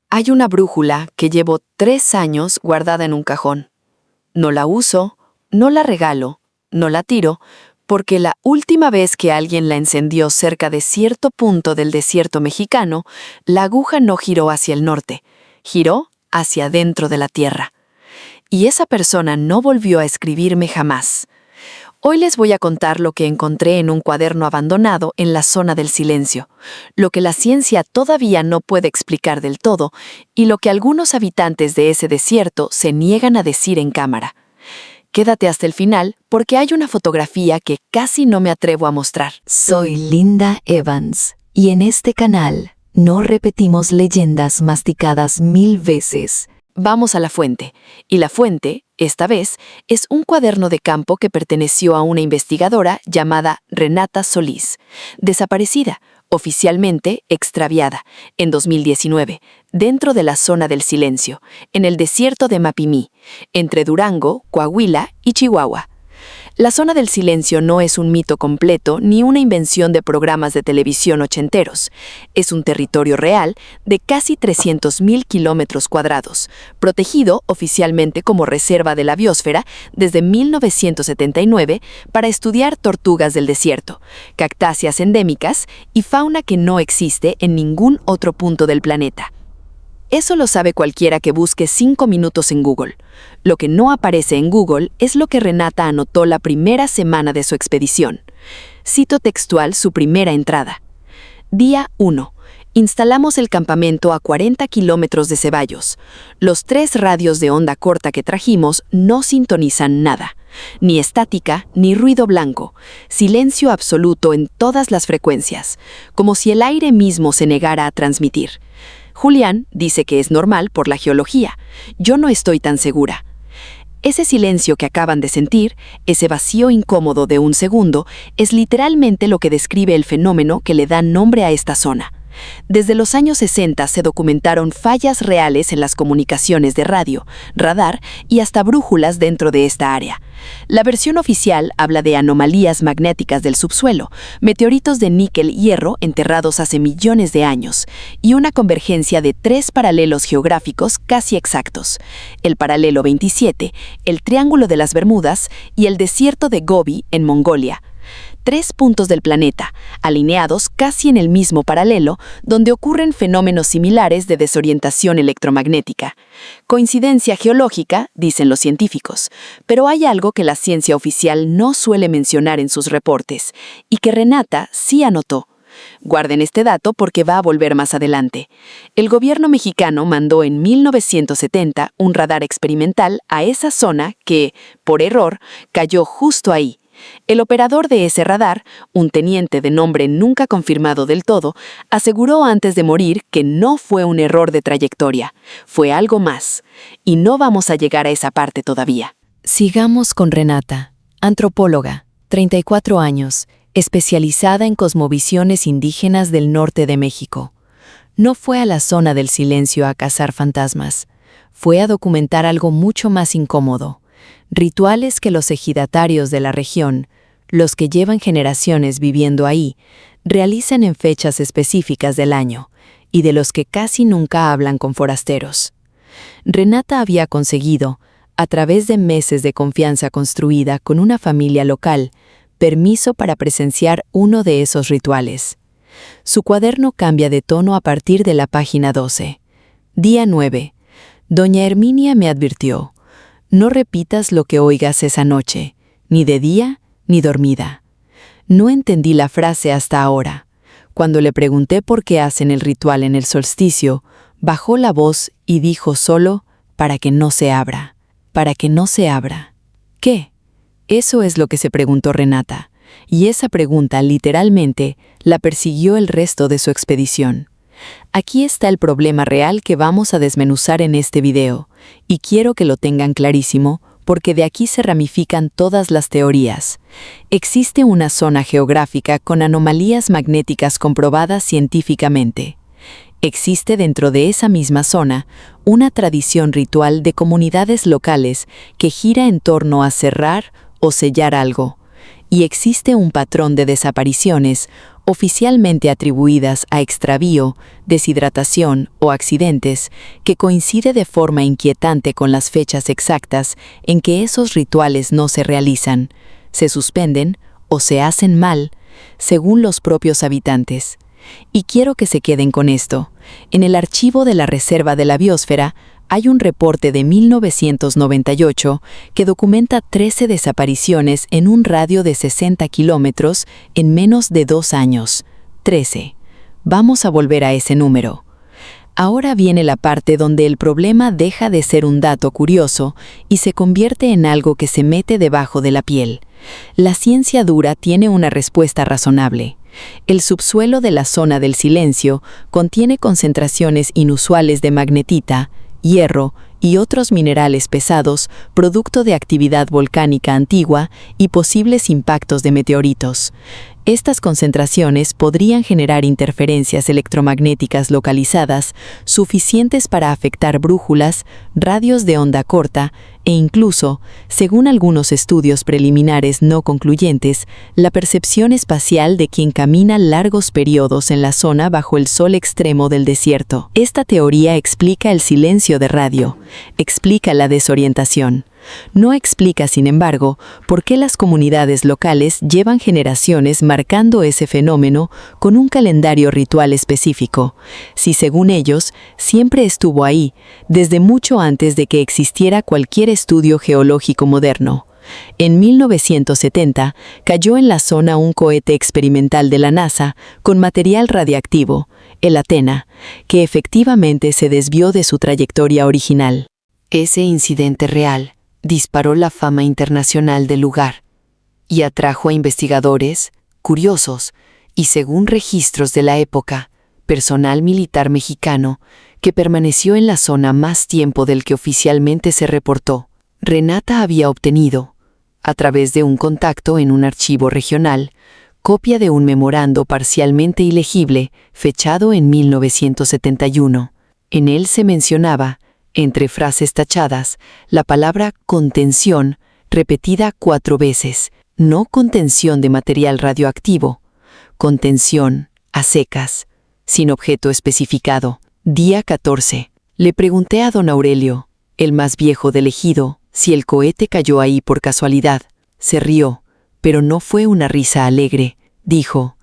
Hay una brújula que llevo 3 años guardada en un cajón. No la uso, no la regalo, no la tiro, porque la última vez que alguien la encendió cerca de cierto punto del desierto mexicano, la aguja no giró hacia el norte, giró hacia dentro de la tierra. Y esa persona no volvió a escribirme jamás. Hoy les voy a contar lo que encontré en un cuaderno abandonado en la zona del silencio, lo que la ciencia todavía no puede explicar del todo y lo que algunos habitantes de ese desierto se niegan a decir en cámara. Quédate hasta el final porque hay una fotografía que casi no me atrevo a mostrar. Soy Linda Evans y en este canal no repetimos leyendas masticadas 1000 veces. Vamos a la fuente, y la fuente, esta vez, es un cuaderno de campo que perteneció a una investigadora llamada Renata Solís, desaparecida, oficialmente extraviada, en 2019, dentro de la zona del silencio, en el desierto de Mapimí, entre Durango, Coahuila y Chihuahua. La zona del silencio no es un mito completo ni una invención de programas de televisión ochenteros. Es un territorio real de casi 300.000 kilómetros cuadrados, protegido oficialmente como reserva de la biosfera desde 1979 para estudiar tortugas del desierto, cactáceas endémicas y fauna que no existe en ningún otro punto del planeta. Eso lo sabe cualquiera que busque 5 minutos en Google. Lo que no aparece en Google es lo que Renata anotó la primera semana de su expedición. Cito textual su primera entrada. Día 1. Instalamos el campamento a 40 kilómetros de Ceballos. Los 3 radios de onda corta que trajimos no sintonizan nada. Ni estática, ni ruido blanco. Silencio absoluto en todas las frecuencias, como si el aire mismo se negara a transmitir. Julián dice que es normal por la geología. Yo no estoy tan segura. Ese silencio que acaban de sentir, ese vacío incómodo de un segundo, es literalmente lo que describe el fenómeno que le da nombre a esta zona. Desde los años 60 se documentaron fallas reales en las comunicaciones de radio, radar y hasta brújulas dentro de esta área. La versión oficial habla de anomalías magnéticas del subsuelo, meteoritos de níquel-hierro enterrados hace millones de años, y una convergencia de 3 paralelos geográficos casi exactos: el paralelo 27, el Triángulo de las Bermudas y el desierto de Gobi en Mongolia. 3 puntos del planeta, alineados casi en el mismo paralelo, donde ocurren fenómenos similares de desorientación electromagnética. Coincidencia geológica, dicen los científicos, pero hay algo que la ciencia oficial no suele mencionar en sus reportes, y que Renata sí anotó. Guarden este dato porque va a volver más adelante. El gobierno mexicano mandó en 1970 un radar experimental a esa zona que, por error, cayó justo ahí. El operador de ese radar, un teniente de nombre nunca confirmado del todo, aseguró antes de morir que no fue un error de trayectoria, fue algo más. Y no vamos a llegar a esa parte todavía. Sigamos con Renata, antropóloga, 34 años, especializada en cosmovisiones indígenas del norte de México. No fue a la zona del silencio a cazar fantasmas, fue a documentar algo mucho más incómodo. Rituales que los ejidatarios de la región, los que llevan generaciones viviendo ahí, realizan en fechas específicas del año y de los que casi nunca hablan con forasteros. Renata había conseguido, a través de meses de confianza construida con una familia local, permiso para presenciar uno de esos rituales. Su cuaderno cambia de tono a partir de la página 12. Día 9. Doña Herminia me advirtió: no repitas lo que oigas esa noche, ni de día ni dormida. No entendí la frase hasta ahora. Cuando le pregunté por qué hacen el ritual en el solsticio, bajó la voz y dijo solo: para que no se abra, para que no se abra. ¿Qué? Eso es lo que se preguntó Renata, y esa pregunta literalmente la persiguió el resto de su expedición. Aquí está el problema real que vamos a desmenuzar en este video, y quiero que lo tengan clarísimo porque de aquí se ramifican todas las teorías. Existe una zona geográfica con anomalías magnéticas comprobadas científicamente. Existe dentro de esa misma zona una tradición ritual de comunidades locales que gira en torno a cerrar o sellar algo. Y existe un patrón de desapariciones oficialmente atribuidas a extravío, deshidratación o accidentes, que coincide de forma inquietante con las fechas exactas en que esos rituales no se realizan, se suspenden o se hacen mal, según los propios habitantes. Y quiero que se queden con esto. En el archivo de la Reserva de la Biosfera hay un reporte de 1998 que documenta 13 desapariciones en un radio de 60 kilómetros en menos de 2 años. 13. Vamos a volver a ese número. Ahora viene la parte donde el problema deja de ser un dato curioso y se convierte en algo que se mete debajo de la piel. La ciencia dura tiene una respuesta razonable. El subsuelo de la zona del silencio contiene concentraciones inusuales de magnetita, hierro y otros minerales pesados producto de actividad volcánica antigua y posibles impactos de meteoritos. Estas concentraciones podrían generar interferencias electromagnéticas localizadas suficientes para afectar brújulas, radios de onda corta e incluso, según algunos estudios preliminares no concluyentes, la percepción espacial de quien camina largos periodos en la zona bajo el sol extremo del desierto. Esta teoría explica el silencio de radio, explica la desorientación. No explica, sin embargo, por qué las comunidades locales llevan generaciones marcando ese fenómeno con un calendario ritual específico, si según ellos siempre estuvo ahí, desde mucho antes de que existiera cualquier estudio geológico moderno. En 1970 cayó en la zona un cohete experimental de la NASA con material radiactivo, el Athena, que efectivamente se desvió de su trayectoria original. Ese incidente real disparó la fama internacional del lugar y atrajo a investigadores, curiosos y, según registros de la época, personal militar mexicano que permaneció en la zona más tiempo del que oficialmente se reportó. Renata había obtenido, a través de un contacto en un archivo regional, copia de un memorando parcialmente ilegible fechado en 1971. En él se mencionaba, entre frases tachadas, la palabra contención, repetida 4 veces, no contención de material radioactivo, contención, a secas, sin objeto especificado. Día 14. Le pregunté a don Aurelio, el más viejo del ejido, si el cohete cayó ahí por casualidad. Se rió, pero no fue una risa alegre. Dijo,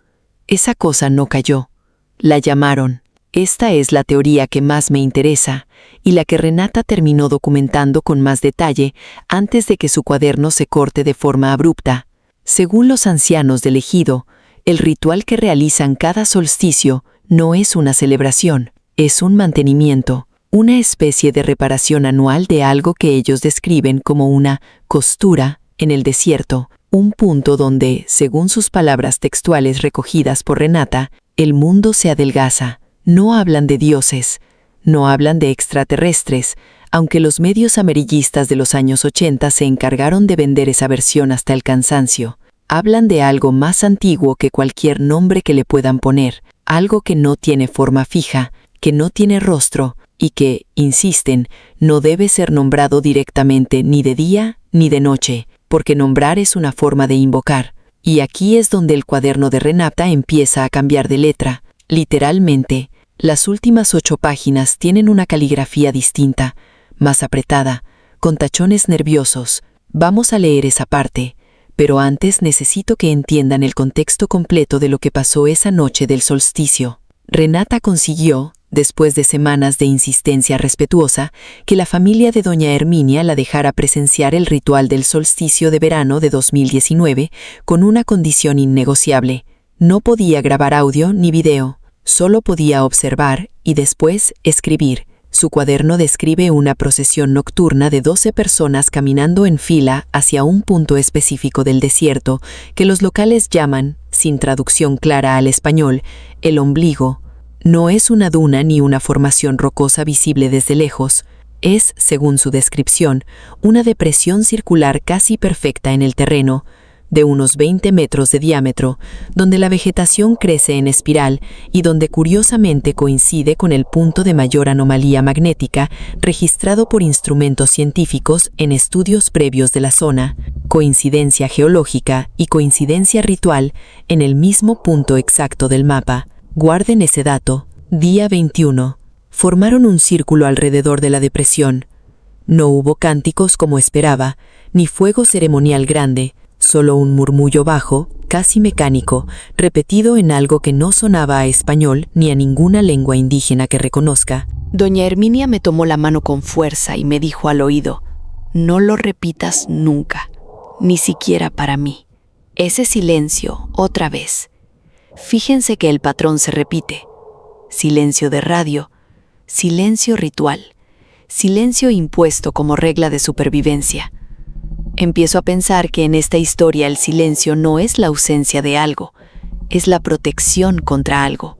esa cosa no cayó. La llamaron. Esta es la teoría que más me interesa y la que Renata terminó documentando con más detalle antes de que su cuaderno se corte de forma abrupta. Según los ancianos del ejido, el ritual que realizan cada solsticio no es una celebración, es un mantenimiento, una especie de reparación anual de algo que ellos describen como una costura en el desierto, un punto donde, según sus palabras textuales recogidas por Renata, el mundo se adelgaza. No hablan de dioses, no hablan de extraterrestres, aunque los medios amarillistas de los años 80 se encargaron de vender esa versión hasta el cansancio. Hablan de algo más antiguo que cualquier nombre que le puedan poner, algo que no tiene forma fija, que no tiene rostro y que, insisten, no debe ser nombrado directamente ni de día ni de noche, porque nombrar es una forma de invocar. Y aquí es donde el cuaderno de Renata empieza a cambiar de letra. Literalmente, las últimas 8 páginas tienen una caligrafía distinta, más apretada, con tachones nerviosos. Vamos a leer esa parte, pero antes necesito que entiendan el contexto completo de lo que pasó esa noche del solsticio. Renata consiguió, después de semanas de insistencia respetuosa, que la familia de doña Herminia la dejara presenciar el ritual del solsticio de verano de 2019 con una condición innegociable. No podía grabar audio ni video. Solo podía observar y después escribir. Su cuaderno describe una procesión nocturna de 12 personas caminando en fila hacia un punto específico del desierto que los locales llaman, sin traducción clara al español, el ombligo. No es una duna ni una formación rocosa visible desde lejos. Es, según su descripción, una depresión circular casi perfecta en el terreno, de unos 20 metros de diámetro, donde la vegetación crece en espiral y donde curiosamente coincide con el punto de mayor anomalía magnética registrado por instrumentos científicos en estudios previos de la zona, coincidencia geológica y coincidencia ritual en el mismo punto exacto del mapa. Guarden ese dato. Día 21. Formaron un círculo alrededor de la depresión. No hubo cánticos como esperaba, ni fuego ceremonial grande, solo un murmullo bajo, casi mecánico, repetido en algo que no sonaba a español ni a ninguna lengua indígena que reconozca. Doña Herminia me tomó la mano con fuerza y me dijo al oído: «No lo repitas nunca, ni siquiera para mí. Ese silencio, otra vez. Fíjense que el patrón se repite. Silencio de radio, silencio ritual, silencio impuesto como regla de supervivencia». Empiezo a pensar que en esta historia el silencio no es la ausencia de algo, es la protección contra algo.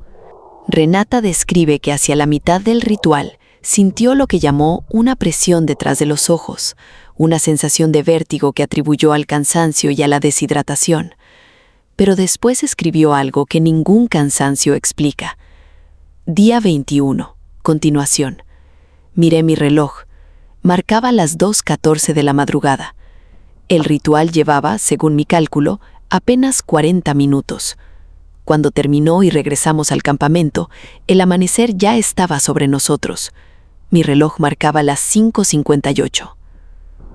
Renata describe que hacia la mitad del ritual sintió lo que llamó una presión detrás de los ojos, una sensación de vértigo que atribuyó al cansancio y a la deshidratación. Pero después escribió algo que ningún cansancio explica. Día 21. Continuación. Miré mi reloj. Marcaba las 2:14 de la madrugada. El ritual llevaba, según mi cálculo, apenas 40 minutos. Cuando terminó y regresamos al campamento, el amanecer ya estaba sobre nosotros. Mi reloj marcaba las 5:58.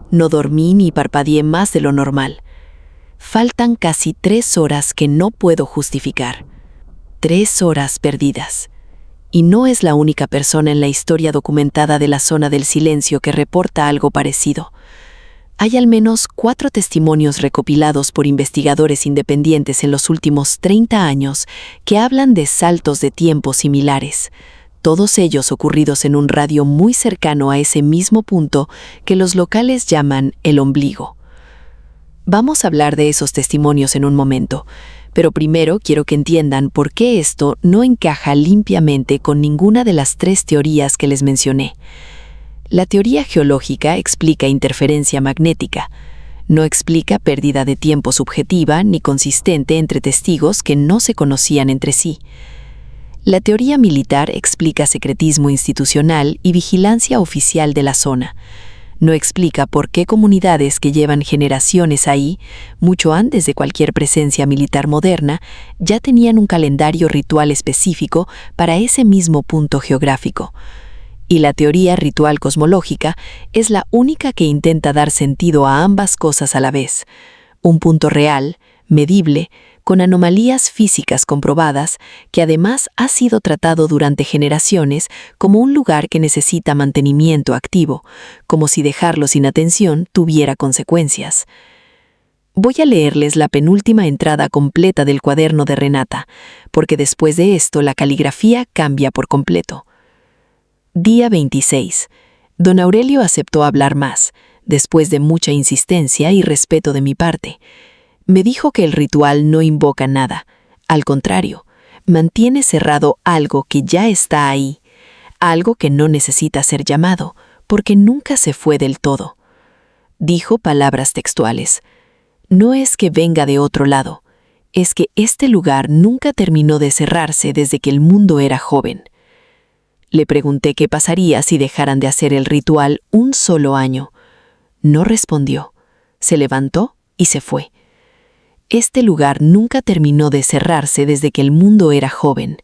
No dormí ni parpadeé más de lo normal. Faltan casi 3 horas que no puedo justificar. 3 horas perdidas. Y no es la única persona en la historia documentada de la zona del silencio que reporta algo parecido. Hay al menos 4 testimonios recopilados por investigadores independientes en los últimos 30 años que hablan de saltos de tiempo similares, todos ellos ocurridos en un radio muy cercano a ese mismo punto que los locales llaman el ombligo. Vamos a hablar de esos testimonios en un momento, pero primero quiero que entiendan por qué esto no encaja limpiamente con ninguna de las 3 teorías que les mencioné. La teoría geológica explica interferencia magnética, no explica pérdida de tiempo subjetiva ni consistente entre testigos que no se conocían entre sí. La teoría militar explica secretismo institucional y vigilancia oficial de la zona. No explica por qué comunidades que llevan generaciones ahí, mucho antes de cualquier presencia militar moderna, ya tenían un calendario ritual específico para ese mismo punto geográfico. Y la teoría ritual cosmológica es la única que intenta dar sentido a ambas cosas a la vez. Un punto real, medible, con anomalías físicas comprobadas, que además ha sido tratado durante generaciones como un lugar que necesita mantenimiento activo, como si dejarlo sin atención tuviera consecuencias. Voy a leerles la penúltima entrada completa del cuaderno de Renata, porque después de esto la caligrafía cambia por completo. Día 26. Don Aurelio aceptó hablar más, después de mucha insistencia y respeto de mi parte. Me dijo que el ritual no invoca nada, al contrario, mantiene cerrado algo que ya está ahí, algo que no necesita ser llamado, porque nunca se fue del todo. Dijo palabras textuales: no es que venga de otro lado, es que este lugar nunca terminó de cerrarse desde que el mundo era joven. Le pregunté qué pasaría si dejaran de hacer el ritual un solo año. No respondió. Se levantó y se fue. Este lugar nunca terminó de cerrarse desde que el mundo era joven.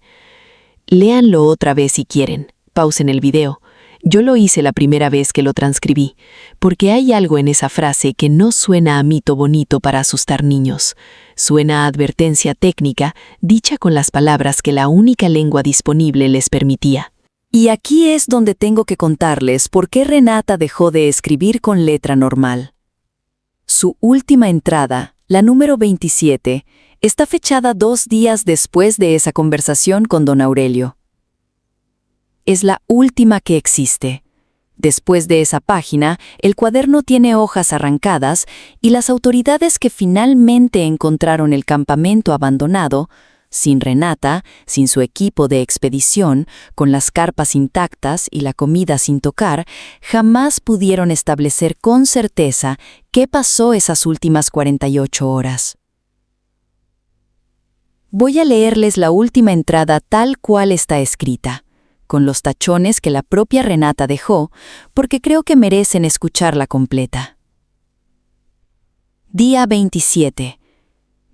Léanlo otra vez si quieren. Pausen el video. Yo lo hice la primera vez que lo transcribí, porque hay algo en esa frase que no suena a mito bonito para asustar niños. Suena a advertencia técnica dicha con las palabras que la única lengua disponible les permitía. Y aquí es donde tengo que contarles por qué Renata dejó de escribir con letra normal. Su última entrada, la número 27, está fechada 2 días después de esa conversación con don Aurelio. Es la última que existe. Después de esa página, el cuaderno tiene hojas arrancadas y las autoridades que finalmente encontraron el campamento abandonado Sin Renata, sin su equipo de expedición, con las carpas intactas y la comida sin tocar, jamás pudieron establecer con certeza qué pasó esas últimas 48 horas. Voy a leerles la última entrada tal cual está escrita, con los tachones que la propia Renata dejó, porque creo que merecen escucharla completa. Día 27.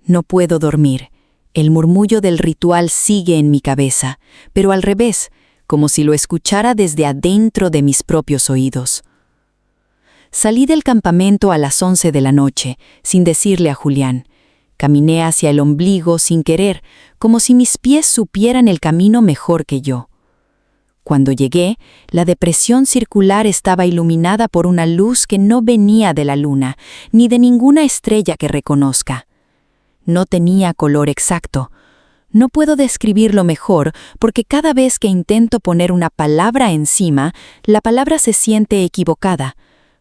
No puedo dormir. El murmullo del ritual sigue en mi cabeza, pero al revés, como si lo escuchara desde adentro de mis propios oídos. Salí del campamento a las 11 de la noche, sin decirle a Julián. Caminé hacia el ombligo sin querer, como si mis pies supieran el camino mejor que yo. Cuando llegué, la depresión circular estaba iluminada por una luz que no venía de la luna, ni de ninguna estrella que reconozca. No tenía color exacto. No puedo describirlo mejor porque cada vez que intento poner una palabra encima, la palabra se siente equivocada,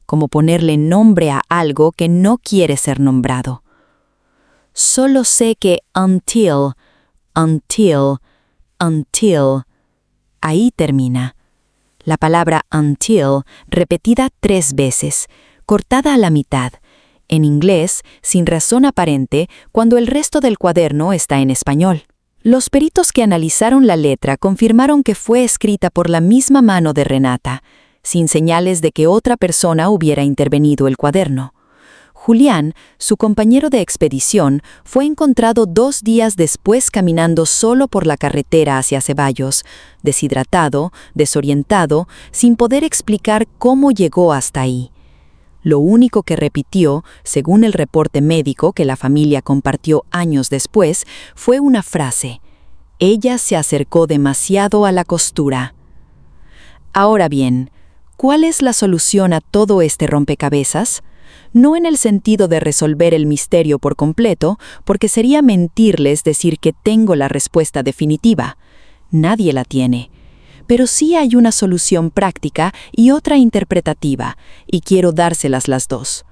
como ponerle nombre a algo que no quiere ser nombrado. Solo sé que until, ahí termina. La palabra until repetida 3 veces, cortada a la mitad. En inglés, sin razón aparente, cuando el resto del cuaderno está en español. Los peritos que analizaron la letra confirmaron que fue escrita por la misma mano de Renata, sin señales de que otra persona hubiera intervenido el cuaderno. Julián, su compañero de expedición, fue encontrado 2 días después caminando solo por la carretera hacia Ceballos, deshidratado, desorientado, sin poder explicar cómo llegó hasta ahí. Lo único que repitió, según el reporte médico que la familia compartió años después, fue una frase: «Ella se acercó demasiado a la costura». Ahora bien, ¿cuál es la solución a todo este rompecabezas? No en el sentido de resolver el misterio por completo, porque sería mentirles decir que tengo la respuesta definitiva. Nadie la tiene. Pero sí hay una solución práctica y otra interpretativa, y quiero dárselas las dos.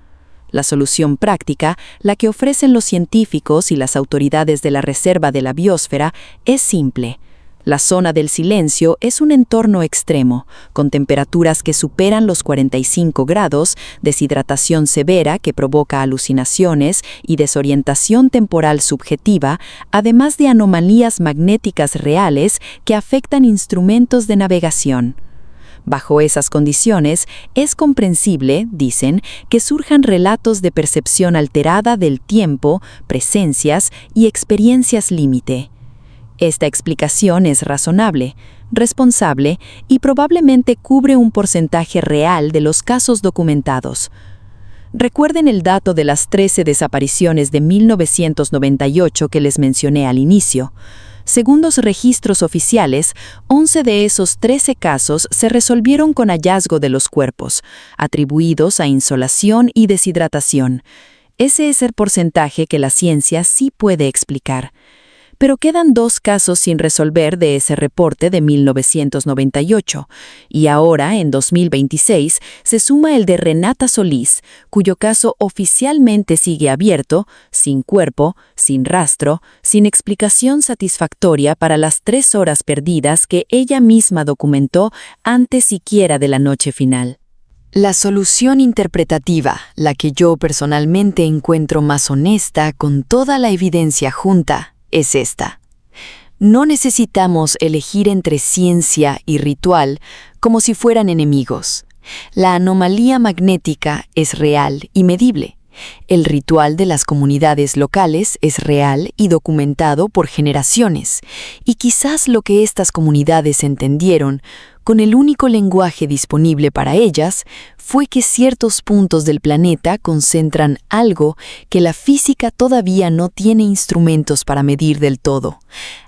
La solución práctica, la que ofrecen los científicos y las autoridades de la Reserva de la Biosfera, es simple. La zona del silencio es un entorno extremo, con temperaturas que superan los 45 grados, deshidratación severa que provoca alucinaciones y desorientación temporal subjetiva, además de anomalías magnéticas reales que afectan instrumentos de navegación. Bajo esas condiciones, es comprensible, dicen, que surjan relatos de percepción alterada del tiempo, presencias y experiencias límite. Esta explicación es razonable, responsable y probablemente cubre un porcentaje real de los casos documentados. Recuerden el dato de las 13 desapariciones de 1998 que les mencioné al inicio. Según los registros oficiales, 11 de esos 13 casos se resolvieron con hallazgo de los cuerpos, atribuidos a insolación y deshidratación. Ese es el porcentaje que la ciencia sí puede explicar. Pero quedan 2 casos sin resolver de ese reporte de 1998, y ahora, en 2026, se suma el de Renata Solís, cuyo caso oficialmente sigue abierto, sin cuerpo, sin rastro, sin explicación satisfactoria para las 3 horas perdidas que ella misma documentó antes siquiera de la noche final. La solución interpretativa, la que yo personalmente encuentro más honesta con toda la evidencia junta, es esta. No necesitamos elegir entre ciencia y ritual como si fueran enemigos. La anomalía magnética es real y medible. El ritual de las comunidades locales es real y documentado por generaciones. Y quizás lo que estas comunidades entendieron, con el único lenguaje disponible para ellas, fue que ciertos puntos del planeta concentran algo que la física todavía no tiene instrumentos para medir del todo.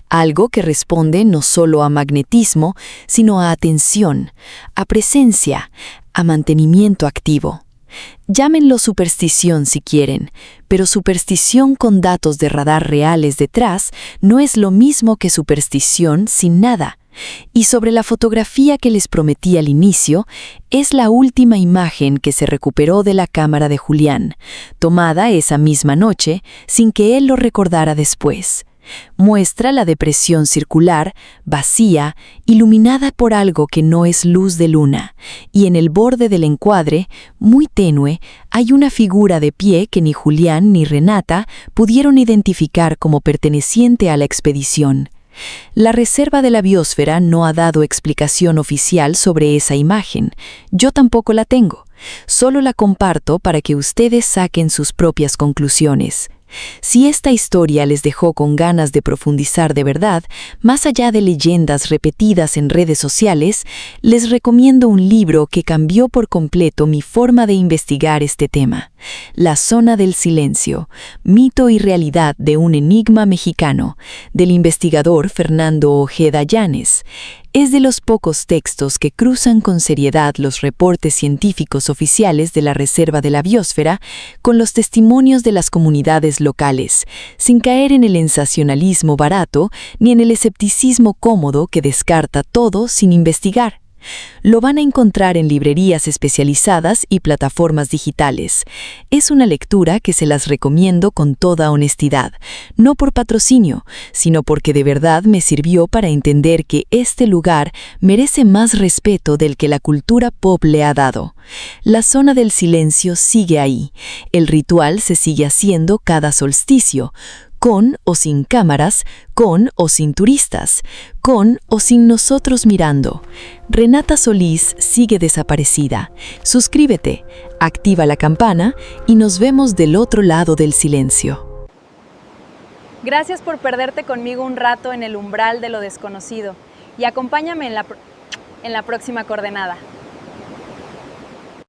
Algo que responde no solo a magnetismo, sino a atención, a presencia, a mantenimiento activo. Llámenlo superstición si quieren, pero superstición con datos de radar reales detrás no es lo mismo que superstición sin nada. Y sobre la fotografía que les prometí al inicio, es la última imagen que se recuperó de la cámara de Julián, tomada esa misma noche sin que él lo recordara después. Muestra la depresión circular, vacía, iluminada por algo que no es luz de luna, y en el borde del encuadre, muy tenue, hay una figura de pie que ni Julián ni Renata pudieron identificar como perteneciente a la expedición. La Reserva de la Biosfera no ha dado explicación oficial sobre esa imagen. Yo tampoco la tengo. Solo la comparto para que ustedes saquen sus propias conclusiones. Si esta historia les dejó con ganas de profundizar de verdad, más allá de leyendas repetidas en redes sociales, les recomiendo un libro que cambió por completo mi forma de investigar este tema. La Zona del Silencio, mito y realidad de un enigma mexicano, del investigador Fernando Ojeda Llanes. Es de los pocos textos que cruzan con seriedad los reportes científicos oficiales de la Reserva de la Biosfera con los testimonios de las comunidades locales, sin caer en el sensacionalismo barato ni en el escepticismo cómodo que descarta todo sin investigar. Lo van a encontrar en librerías especializadas y plataformas digitales. Es una lectura que se las recomiendo con toda honestidad, no por patrocinio, sino porque de verdad me sirvió para entender que este lugar merece más respeto del que la cultura pop le ha dado. La Zona del Silencio sigue ahí. El ritual se sigue haciendo cada solsticio, con o sin cámaras, con o sin turistas, con o sin nosotros mirando. Renata Solís sigue desaparecida. Suscríbete, activa la campana y nos vemos del otro lado del silencio. Gracias por perderte conmigo un rato en el umbral de lo desconocido y acompáñame en la próxima coordenada.